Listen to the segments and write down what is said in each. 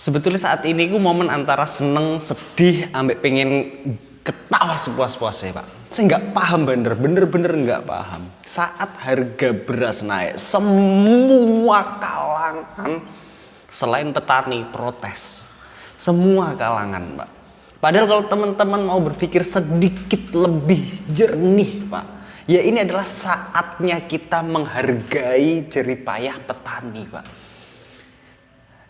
Sebetulnya saat ini ku momen antara seneng, sedih, ambek pengen ketawa sepuas-puasnya, Pak. Saya nggak paham bener-bener nggak paham. Saat harga beras naik, semua kalangan selain petani protes. Semua kalangan, Pak. Padahal kalau teman-teman mau berpikir sedikit lebih jernih, Pak, ya ini adalah saatnya kita menghargai jerih payah petani, Pak.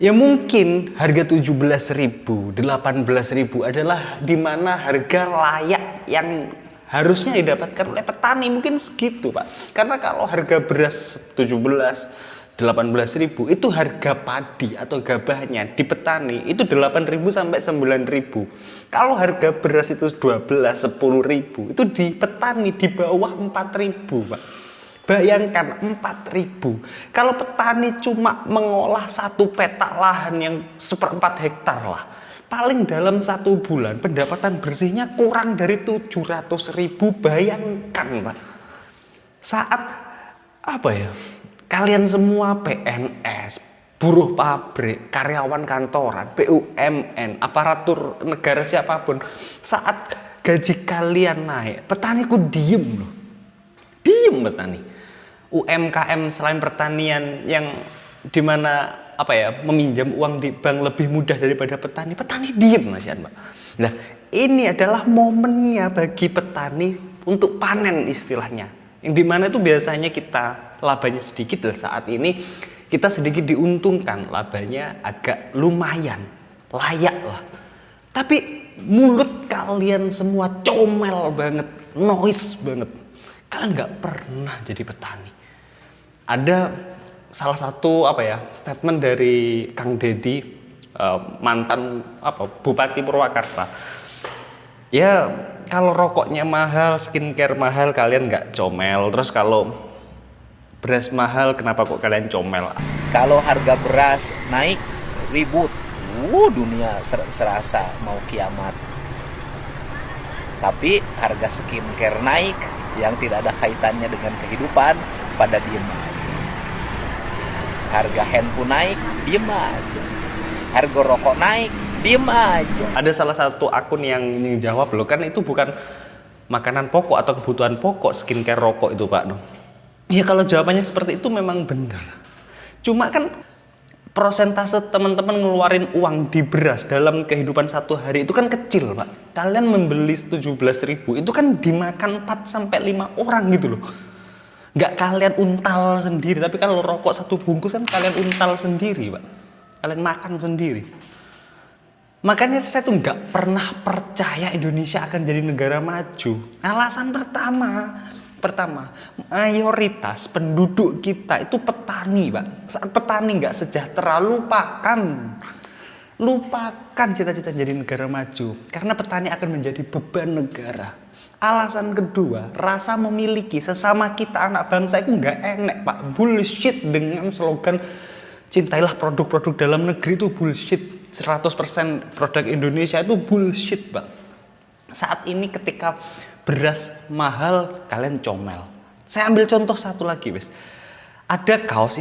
Ya mungkin harga 17.000, 18.000 adalah dimana harga layak yang harusnya didapatkan oleh petani, mungkin segitu, Pak. Karena kalau harga beras 17, 18.000 itu harga padi atau gabahnya di petani itu 8.000 sampai 9.000. Kalau harga beras itu 12, 10.000 itu di petani di bawah 4.000, Pak. Bayangkan 4.000. Kalau petani cuma mengolah satu petak lahan yang 1/4 hektar lah, paling dalam 1 bulan pendapatan bersihnya kurang dari 700.000. Bayangkan, Pak. Saat apa ya? Kalian semua PNS, buruh pabrik, karyawan kantoran, BUMN, aparatur negara siapapun, saat gaji kalian naik, petani ku diem loh. Diem petani. UMKM selain pertanian yang dimana apa ya, meminjam uang di bank lebih mudah daripada petani, petani diem Mas Yan, Pak. Nah, ini adalah momennya bagi petani untuk panen istilahnya. Yang dimana itu biasanya kita labanya sedikit, dan saat ini kita sedikit diuntungkan, labanya agak lumayan, layak lah. Tapi mulut kalian semua comel banget, noise banget. Kalian nggak pernah jadi petani. Ada salah satu apa ya, statement dari Kang Deddy, mantan Bupati Purwakarta. Ya kalau rokoknya mahal, skincare mahal, kalian nggak comel. Terus kalau beras mahal, kenapa kok kalian comel? Kalau harga beras naik, ribut. Dunia serasa mau kiamat. Tapi harga skincare naik yang tidak ada kaitannya dengan kehidupan, pada diem aja. Harga handphone naik, diem aja. Harga rokok naik, diem aja. Ada salah satu akun yang jawab loh, kan itu bukan makanan pokok atau kebutuhan pokok skincare rokok itu, Pak. Ya kalau jawabannya seperti itu memang benar. Cuma kan prosentase teman-teman ngeluarin uang di beras dalam kehidupan satu hari itu kan kecil, Pak. Kalian membeli 17.000 itu kan dimakan 4-5 orang gitu loh. Nggak kalian untal sendiri, tapi kalau rokok satu bungkus kan kalian untal sendiri, Pak. Kalian makan sendiri. Makanya saya tuh nggak pernah percaya Indonesia akan jadi negara maju. Alasan pertama, mayoritas penduduk kita itu petani, Pak. Saat petani nggak sejahtera, lupakan cita-cita jadi negara maju. Karena petani akan menjadi beban negara. Alasan kedua, rasa memiliki sesama kita anak bangsa itu nggak enak, Pak. Bullshit dengan slogan cintailah produk-produk dalam negeri itu bullshit. 100% produk Indonesia itu bullshit, Pak. Saat ini ketika beras mahal, kalian comel. Saya ambil contoh satu lagi, wes. Ada kaos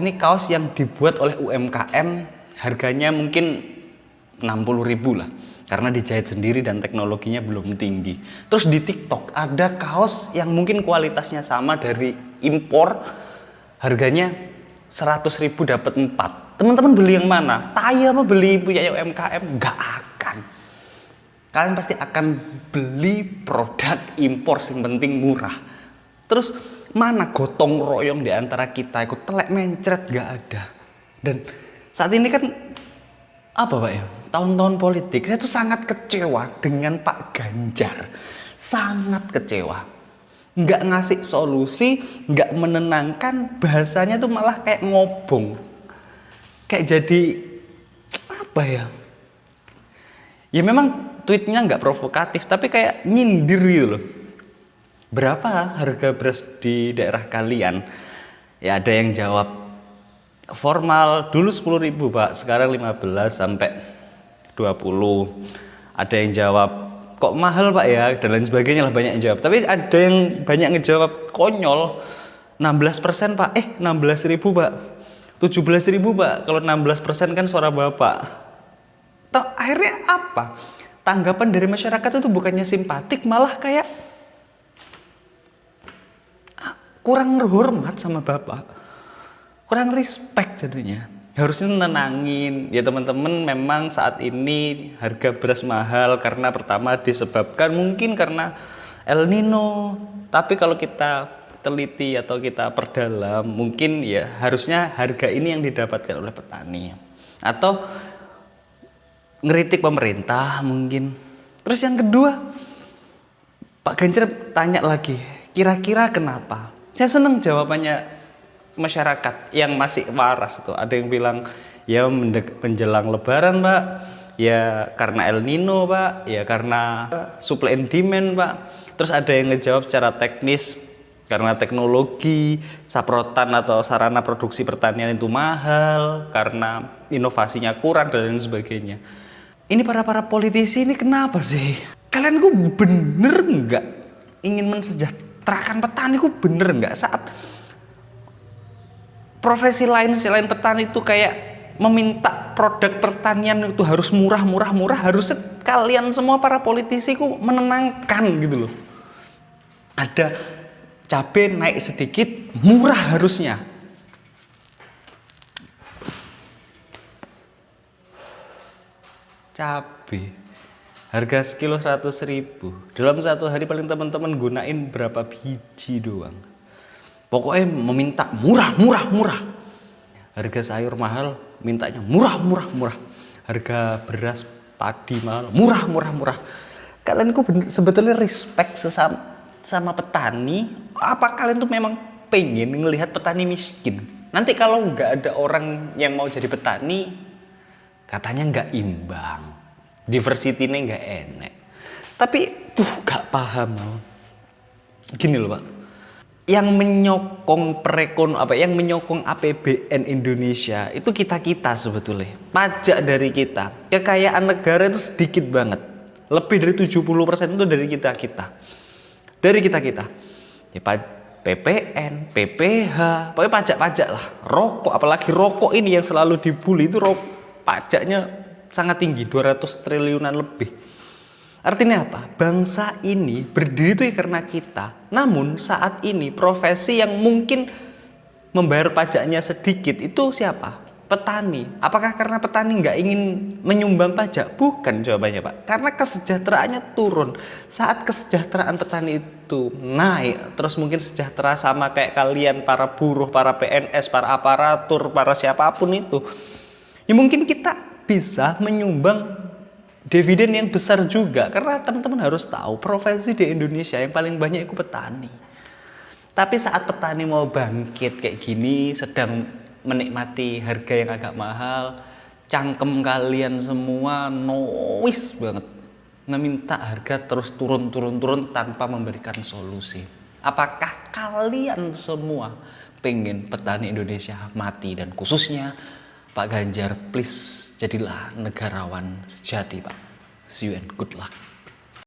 yang dibuat oleh UMKM, harganya mungkin 60.000 lah. Karena dijahit sendiri dan teknologinya belum tinggi. Terus di TikTok ada kaos yang mungkin kualitasnya sama dari impor, harganya 100.000 dapat 4. Teman-teman beli yang mana? Tai apa beli punya UMKM? Gak akan. Kalian pasti akan beli produk impor yang penting murah. Terus mana gotong royong di antara kita ikut telek mencret? Gak ada. Dan saat ini kan apa, Pak ya? Tahun-tahun politik, saya tuh sangat kecewa dengan Pak Ganjar. Sangat kecewa. Nggak ngasih solusi, nggak menenangkan, bahasanya tuh malah kayak ngobong. Kayak jadi apa ya? Ya memang tweetnya nggak provokatif, tapi kayak nyindir gitu loh. Berapa harga beras di daerah kalian? Ya ada yang jawab formal dulu 10.000, Pak, sekarang 15 sampai 20. Ada yang jawab kok mahal, Pak ya, dan lain sebagainya lah, banyak yang jawab. Tapi ada yang banyak ngejawab konyol, 16%, Pak. 16.000, Pak. 17.000, Pak. Kalau 16% kan suara Bapak. Akhirnya apa? Tanggapan dari masyarakat itu bukannya simpatik, malah kayak kurang hormat sama bapak, kurang respect jadinya. Harusnya nenangin ya teman-teman. Memang saat ini harga beras mahal karena pertama disebabkan mungkin karena El Nino, tapi kalau kita teliti atau kita perdalam, mungkin ya harusnya harga ini yang didapatkan oleh petani atau ngeritik pemerintah mungkin. Terus yang kedua, Pak Ganjar tanya lagi, kira-kira kenapa? Saya seneng jawabannya masyarakat yang masih waras tuh. Ada yang bilang ya menjelang lebaran Pak, ya karena El Nino Pak, ya karena supply and demand Pak. Terus ada yang ngejawab secara teknis karena teknologi, saprotan atau sarana produksi pertanian itu mahal, karena inovasinya kurang dan lain sebagainya. Ini para politisi ini kenapa sih? Kalian kok bener nggak ingin mensejahterakan petani? Kok bener nggak saat profesi lain selain petani itu kayak meminta produk pertanian itu harus murah, harusnya kalian semua para politisi kok menenangkan gitu loh. Ada cabai naik sedikit, murah harusnya. Cabai harga sekilo 100.000, dalam satu hari paling teman-teman gunain berapa biji doang. Pokoknya meminta murah. Harga sayur mahal, mintanya murah. Harga beras padi mahal, murah. Kalian kok sebetulnya respect sama petani? Apa kalian tuh memang pengen ngelihat petani miskin? Nanti kalau nggak ada orang yang mau jadi petani, katanya nggak imbang, diversity-nya nggak enak. Tapi gak paham. Gini loh Pak, yang menyokong yang menyokong APBN Indonesia itu kita sebetulnya. Pajak dari kita, kekayaan negara itu sedikit banget. Lebih dari 70% itu dari kita. Dari kita. Ya, PPN, PPH, pokoknya pajak lah. Rokok, apalagi rokok ini yang selalu dibully itu pajaknya sangat tinggi, 200 triliunan lebih. Artinya apa? Bangsa ini berdiri itu ya karena kita. Namun saat ini profesi yang mungkin membayar pajaknya sedikit itu siapa? Petani. Apakah karena petani nggak ingin menyumbang pajak? Bukan jawabannya Pak. Karena kesejahteraannya turun. Saat kesejahteraan petani itu naik, terus mungkin sejahtera sama kayak kalian para buruh, para PNS, para aparatur, para siapapun itu, ya mungkin kita bisa menyumbang dividen yang besar juga. Karena teman-teman harus tahu profesi di Indonesia yang paling banyak itu petani. Tapi saat petani mau bangkit kayak gini, sedang menikmati harga yang agak mahal, cangkem kalian semua noise banget, meminta harga terus turun tanpa memberikan solusi. Apakah kalian semua pengen petani Indonesia mati? Dan khususnya Pak Ganjar, please jadilah negarawan sejati Pak. See you and good luck.